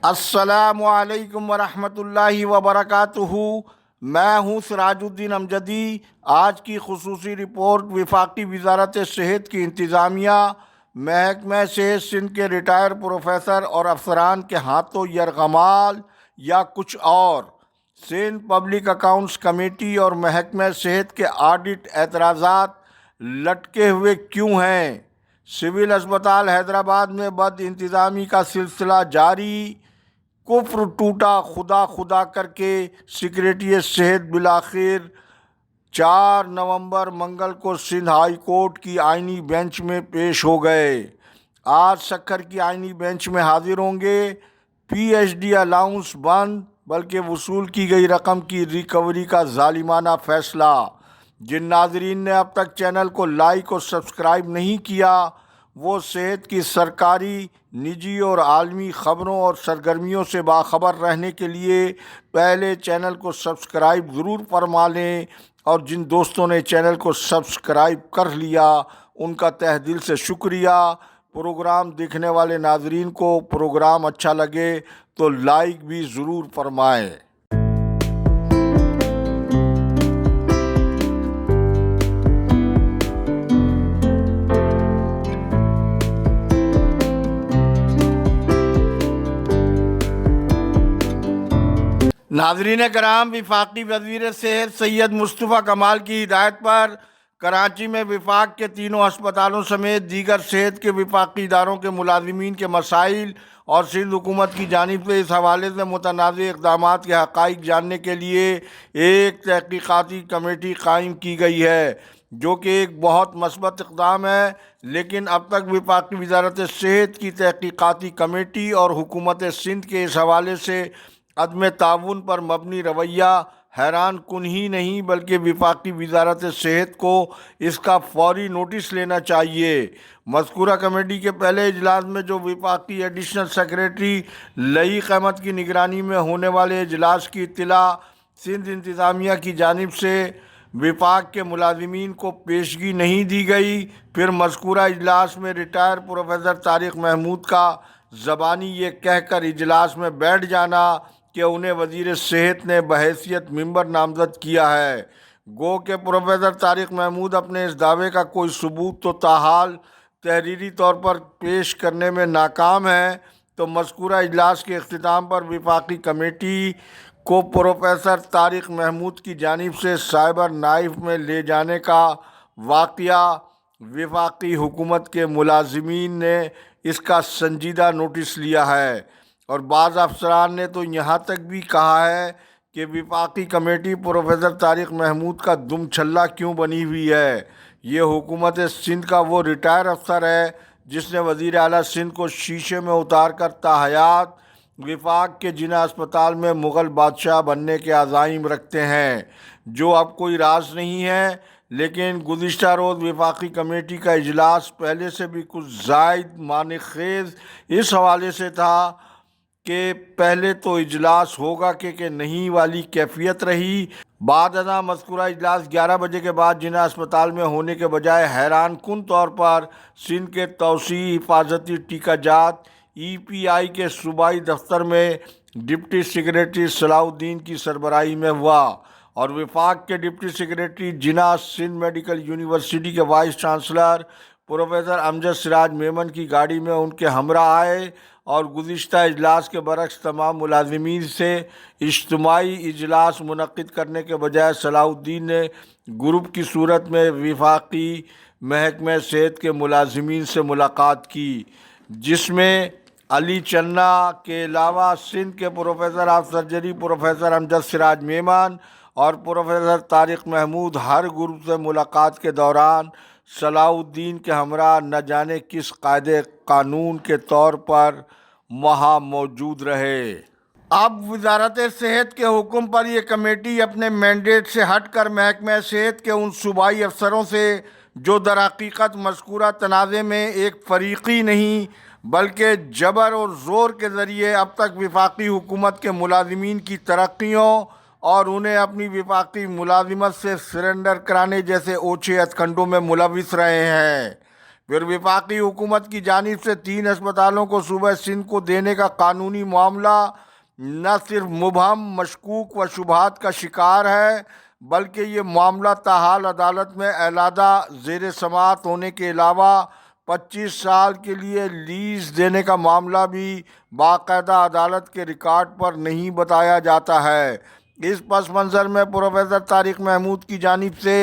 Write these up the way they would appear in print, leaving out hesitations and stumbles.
السلام علیکم ورحمۃ اللہ وبرکاتہ۔ میں ہوں سراج الدین امجدی۔ آج کی خصوصی رپورٹ وفاقی وزارت صحت کی انتظامیہ، محکمہ صحت سندھ کے ریٹائر پروفیسر اور افسران کے ہاتھوں یرغمال یا کچھ اور؟ سندھ پبلک اکاؤنٹس کمیٹی اور محکمہ صحت کے آڈٹ اعتراضات لٹکے ہوئے کیوں ہیں؟ سول اسپتال حیدرآباد میں بد انتظامی کا سلسلہ جاری، کفر ٹوٹا خدا خدا کر کے سیکریٹریٹ صحت بالآخر 4 نومبر منگل کو سندھ ہائی کورٹ کی آئینی بینچ میں پیش ہو گئے۔ آج سکھر کی آئینی بینچ میں حاضر ہوں گے۔ پی ایچ ڈی الاؤنس بند، بلکہ وصول کی گئی رقم کی ریکوری کا ظالمانہ فیصلہ۔ جن ناظرین نے اب تک چینل کو لائک اور سبسکرائب نہیں کیا، وہ صحت کی سرکاری، نجی اور عالمی خبروں اور سرگرمیوں سے باخبر رہنے کے لیے پہلے چینل کو سبسکرائب ضرور فرما لیں، اور جن دوستوں نے چینل کو سبسکرائب کر لیا ان کا تہ دل سے شکریہ۔ پروگرام دیکھنے والے ناظرین کو پروگرام اچھا لگے تو لائک بھی ضرور فرمائیں۔ ناظرین کرام، وفاقی وزیر صحت سید مصطفیٰ کمال کی ہدایت پر کراچی میں وفاق کے تینوں ہسپتالوں سمیت دیگر صحت کے وفاقی اداروں کے ملازمین کے مسائل اور سندھ حکومت کی جانب سے اس حوالے سے متنازع اقدامات کے حقائق جاننے کے لیے ایک تحقیقاتی کمیٹی قائم کی گئی ہے، جو کہ ایک بہت مثبت اقدام ہے۔ لیکن اب تک وفاقی وزارت صحت کی تحقیقاتی کمیٹی اور حکومت سندھ کے اس حوالے سے عدم تعاون پر مبنی رویہ حیران کن ہی نہیں، بلکہ وفاقی وزارت صحت کو اس کا فوری نوٹس لینا چاہیے۔ مذکورہ کمیٹی کے پہلے اجلاس میں جو وفاقی ایڈیشنل سیکریٹری لعیق احمد کی نگرانی میں ہونے والے اجلاس کی اطلاع سندھ انتظامیہ کی جانب سے وفاق کے ملازمین کو پیشگی نہیں دی گئی، پھر مذکورہ اجلاس میں ریٹائر پروفیسر طارق محمود کا زبانی یہ کہہ کر اجلاس میں بیٹھ جانا کہ انہیں وزیر صحت نے بحیثیت ممبر نامزد کیا ہے، گو کہ پروفیسر طارق محمود اپنے اس دعوے کا کوئی ثبوت تو تاحال تحریری طور پر پیش کرنے میں ناکام ہے، تو مذکورہ اجلاس کے اختتام پر وفاقی کمیٹی کو پروفیسر طارق محمود کی جانب سے سائبر نائف میں لے جانے کا واقعہ وفاقی حکومت کے ملازمین نے اس کا سنجیدہ نوٹس لیا ہے، اور بعض افسران نے تو یہاں تک بھی کہا ہے کہ وفاقی کمیٹی پروفیسر طارق محمود کا دم چھلا کیوں بنی ہوئی ہے۔ یہ حکومت سندھ کا وہ ریٹائر افسر ہے جس نے وزیر اعلیٰ سندھ کو شیشے میں اتار کر تاحیات وفاق کے جناح اسپتال میں مغل بادشاہ بننے کے عزائم رکھتے ہیں، جو اب کوئی راز نہیں ہے۔ لیکن گزشتہ روز وفاقی کمیٹی کا اجلاس پہلے سے بھی کچھ زائد معنی خیز اس حوالے سے تھا کہ پہلے تو اجلاس ہوگا کہ نہیں والی کیفیت رہی۔ بعد ازاں مذکورہ اجلاس 11 بجے کے بعد جناح اسپتال میں ہونے کے بجائے حیران کن طور پر سندھ کے توسیعی حفاظتی ٹیکہ جات ای پی آئی کے صوبائی دفتر میں ڈپٹی سیکریٹری صلاح الدین کی سربراہی میں ہوا، اور وفاق کے ڈپٹی سیکریٹری جناح سندھ میڈیکل یونیورسٹی کے وائس چانسلر پروفیسر امجد سراج میمن کی گاڑی میں ان کے ہمراہ آئے، اور گزشتہ اجلاس کے برعکس تمام ملازمین سے اجتماعی اجلاس منعقد کرنے کے بجائے صلاح الدین نے گروپ کی صورت میں وفاقی محکمہ صحت کے ملازمین سے ملاقات کی، جس میں علی چنا کے علاوہ سندھ کے پروفیسر آف سرجری پروفیسر امجد سراج میمن اور پروفیسر طارق محمود ہر گروپ سے ملاقات کے دوران صلاح الدین کے ہمراہ نہ جانے کس قاعدے قانون کے طور پر وہاں موجود رہے۔ اب وزارت صحت کے حکم پر یہ کمیٹی اپنے مینڈیٹ سے ہٹ کر محکمہ صحت کے ان صوبائی افسروں سے جو در حقیقت مذکورہ تنازع میں ایک فریقی نہیں بلکہ جبر اور زور کے ذریعے اب تک وفاقی حکومت کے ملازمین کی ترقیوں اور انہیں اپنی وفاقی ملازمت سے سرنڈر کرانے جیسے اوچھے ہتھ کنڈوں میں ملوث رہے ہیں۔ फिर वफाकी हुकूमत की जानिब से 3 अस्पतालों को सूबह सिंध को देने का कानूनी मामला न सिर्फ मुबहम, मशकूक व शुबहात का शिकार है, बल्कि ये मामला ताहाल अदालत में अलादा ज़ेर समाअत होने के अलावा 25 साल के लिए लीज देने का मामला भी बाकायदा अदालत के रिकॉर्ड पर नहीं बताया जाता है। इस पस मंज़र में प्रोफेसर तारिक महमूद की जानिब से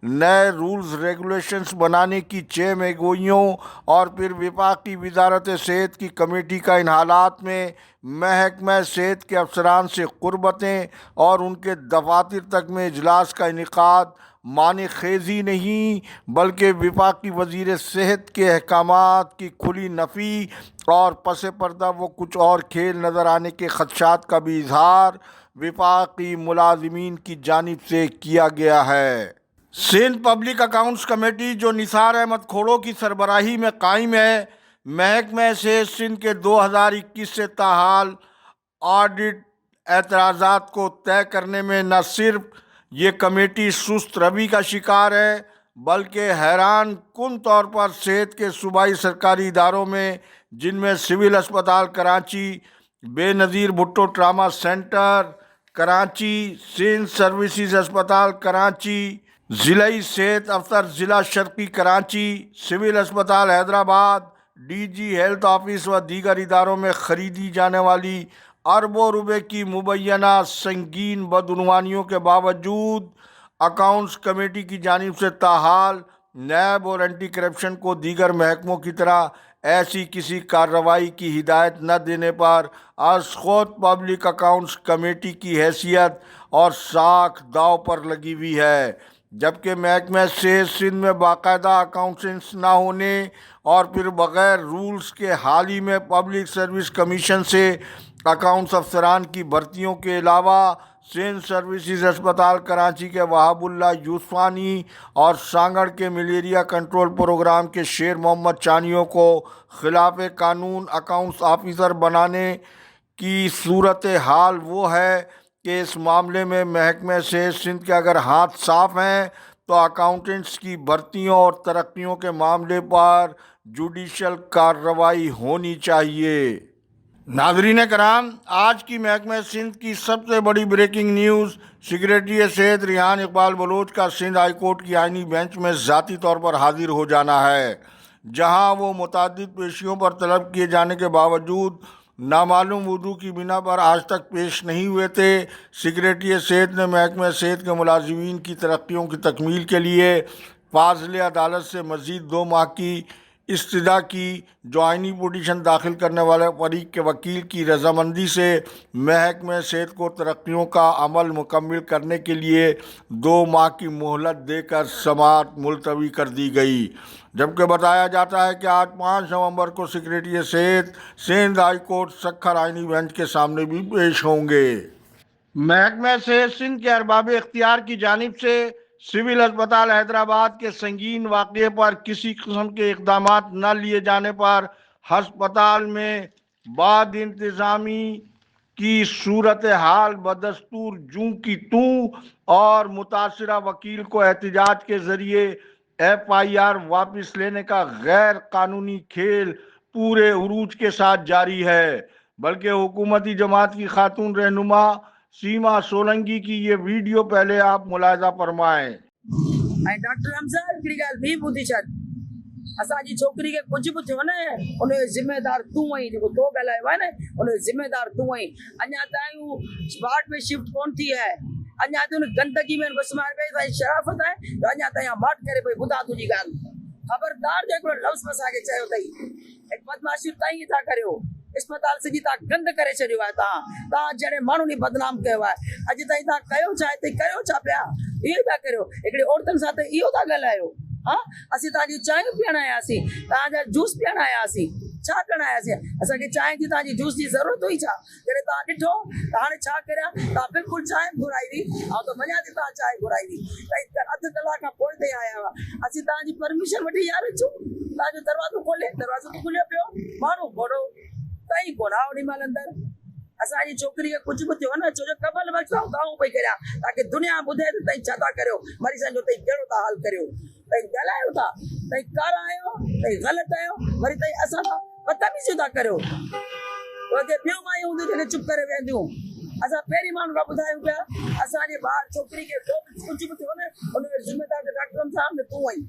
नए रूल्स रेगुलेशंस बनाने की 6 मैगोइयों और फिर वफाकी वजारत सेहत की कमेटी का इन हालात में महकमा सेहत के अफसरान से कुर्बतें और उनके दफातर तक में इजलास का इनेकाद माने खेजी नहीं, बल्कि वफाकी वज़ीर सेहत के अहकामात की खुली नफ़ी और पस पर्दा वो कुछ और खेल नज़र आने के खदशात का भी इजहार वफाकी मुलाजिमीन की जानिब से किया गया है। सिंध पब्लिक अकाउंट्स कमेटी जो निसार अहमद खोड़ो की सरबराही में कायम है, महकमा सेहत सिंध के 2021 से ताहाल ऑडिट एतराज़ात को तय करने में न सिर्फ ये कमेटी सुस्त रवि का शिकार है, बल्कि हैरान कुन तौर पर सेहत के सूबाई सरकारी इदारों में, जिनमें सिविल अस्पताल Karachi, Benazir Bhutto trauma centre Karachi, Sindh services अस्पताल कराची, ज़िलाई सेहत अफसर ज़िला शर्की कराची, सिविल अस्पताल हैदराबाद, DG हेल्थ ऑफिस व दीगर इदारों में ख़रीदी जाने वाली अरबों रुपए की मुबैना संगीन बदउनवानियों के बावजूद अकाउंट्स कमेटी की जानिब से ताहाल नैब और एंटी करप्शन को दीगर महकमों की तरह ऐसी किसी कार्रवाई की हिदायत न देने पर आज खुद पब्लिक अकाउंट्स कमेटी की हैसियत और साख दाव पर लगी हुई है, जबकि महकमा सेहत सिंध में बाकायदा अकाउंटेंट्स ना होने और फिर बग़ैर रूल्स के हाल ही में पब्लिक सर्विस कमीशन से अकाउंट्स अफसरान की भर्तियों के अलावा सिंध सर्विसेज अस्पताल कराची के वहाबुल्ला यूसुफानी और सांगड़ के मलेरिया कंट्रोल प्रोग्राम के शेर मोहम्मद चानियों को खिलाफ कानून अकाउंट्स ऑफिसर बनाने की सूरत हाल वो है कि इस मामले में महकमा सेहत सिंध के अगर हाथ साफ हैं तो अकाउंटेंट्स की भर्तियों और तरक्कियों के मामले पर जुडिशल कार्रवाई होनी चाहिए। नाज़रीन कराम, आज की महकमा सिंध की सबसे बड़ी ब्रेकिंग न्यूज़, सेक्रेटरी सेहत रिहान इकबाल बलोच का सिंध हाई कोर्ट की आइनी बेंच में ज़ाती तौर पर हाजिर हो जाना है, जहां वो मुतादिद पेशियों पर तलब किए जाने के बावजूद नामालूम वजू की बिना पर आज तक पेश नहीं हुए थे। सेक्रेटरी सेहत ने महकमा सेहत के मुलाजिमीन की तरक्कियों की तकमील के लिए फाज़िले अदालत से मज़ीद 2 माह की इस्तदा की, जो आइनी पिटीशन दाखिल करने वाले फरीक के वकील की रजामंदी से महकमा सेहत को तरक्कियों का अमल मुकम्मल करने के लिए 2 माह की मोहलत देकर समाअत मुलतवी कर दी गई। जबकि बताया जाता है कि आज 5 नवंबर को सेक्रेटरी सेहत सिंध हाई कोर्ट सखर आइनी बेंच के सामने भी पेश होंगे। महकमा सेहत सिंध के अरबाब इख्तियार की जानिब से सिविल अस्पताल हैदराबाद के संगीन वाक़े पर किसी किस्म के इक़दामात न लिए जाने पर हस्पताल में बाद इंतज़ामी की सूरत हाल बदस्तूर जूं की तू और मुतासरा वकील को एहतजाज के ज़रिए FIR वापस लेने का गैर कानूनी खेल पूरे उरूज के साथ जारी है, बल्कि हुकूमती जमात की खातून रहनुमा सीमा सोलंकी की ये वीडियो पहले आप मुलाहिजा फरमाएं। डॉक्टर हमज़ा हिकिड़ी ॻाल्हि ॿी ॿुधी छॾ, असांजी छोकिरी खे कुझु बि थियो न, उनजो ज़िम्मेदार तूं आहीं, जेको तो ॻाल्हायो आहे न, उनजो ज़िम्मेदार तूं आहीं। अञा ताईं वार्ड में शिफ्ट कोन थी आहे, अञा ताईं उन गंदगी में घुसमार पई, ताईं शराफ़त आहे त अञा ताईं वाट करे पई ॿुधां तुंहिंजी ॻाल्हि। ख़बरदार जो हिकिड़ो लफ़्ज़ असांखे चयो अथई, बदमाशी ताईं था करियो, अस्पताल सॼी तव्हां गंद करे छॾियो आहे। तव्हां जहिड़े माण्हुनि खे बदनाम कयो आहे, अॼु ताईं तव्हां कयो छा, हिते कयो छा पिया, इहो पिया करियो। हिकिड़े औरतुनि सां त इहो था ॻाल्हायो। हा, असीं तव्हांजी चांहियूं पीअण आयासीं, तव्हांजा जूस पीअण आयासीं, छा करण आयासीं? असांखे चांहि जी तव्हांजी जूस जी ज़रूरत हुई छा? जॾहिं तव्हां ॾिठो त हाणे छा करियां, तव्हां बिल्कुलु चांहि घुराई हुई, ऐं त मञा थी तव्हां चांहि घुराई हुई, अधु कलाक खां पोइ ते आया हुआ। असीं तव्हांजी परमिशन वठी यार अचूं, तव्हांजो दरवाज़ो खोले, दरवाज़ो त खुलियो पियो, माण्हू घोड़ो ताईं कोन्हा ओॾी महिल अंदरि। असांजी छोकिरी खे कुझु बि थियो न, छो जो कबल वक़्तु दाऊं पई करियां ताकी दुनिया ॿुधे त तव्हीं छा था करियो, मरीज़नि जो तव्हीं कहिड़ो था हाल करियो। तई ॻाल्हायो था, तई कारा आहियो, तई ग़लति आहियो, वरी तई असां सां बदतमीज़ियूं था करियो। उहे ॿियूं मायूं हूंदियूं जेके चुप करे वेंदियूं। असां पहिरीं माण्हू खां ॿुधायूं पिया, असांजे ॿार छोकिरी खे को बि कुझु बि थियो न, उनजो ज़िम्मेदार डॉक्टर साहब न तूं आई।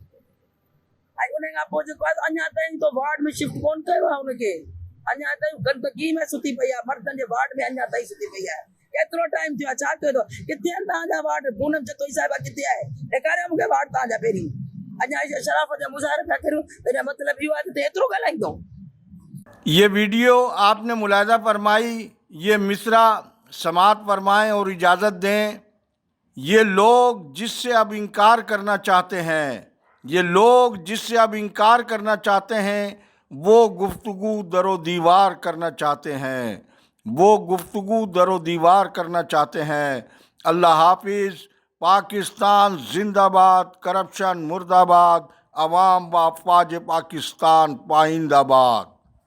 ऐं उन खां पोइ जेको आहे अञा ताईं तो वार्ड में शिफ्ट कोन कयो आहे हुनखे, अञा ताईं गंदगी में सुती पई आहे, मर्दनि जे वार्ड में अञा ताईं सुती पई आहे। केतिरो टाइम थियो आहे, छा कयो अथव? किथे आहिनि तव्हांजा वार्ड? पूनम चतोई साहिबा किथे आहे? ॾेखारियो मूंखे वार्ड तव्हांजा पहिरीं। अञा शराफ़त जा मुज़ाहिरा पिया करियो, हिन मतिलबु इहो आहे त एतिरो ॻाल्हाईंदो। ये वीडियो आपने मुलाहिज़ा फरमाई, ये मिसरा समात फरमाएं और इजाज़त दें। ये लोग जिससे अब इनकार करना चाहते हैं, ये लोग जिससे अब इनकार करना चाहते हैं, वो गुफ्तगू दरो दीवार करना चाहते हैं, वो गुफ्तगू दरो दीवार करना चाहते हैं। अल्लाह हाफिज़। पाकिस्तान जिंदाबाद, करप्शन मुर्दाबाद, अवाम व अफवाज पाकिस्तान पाइंदाबाद।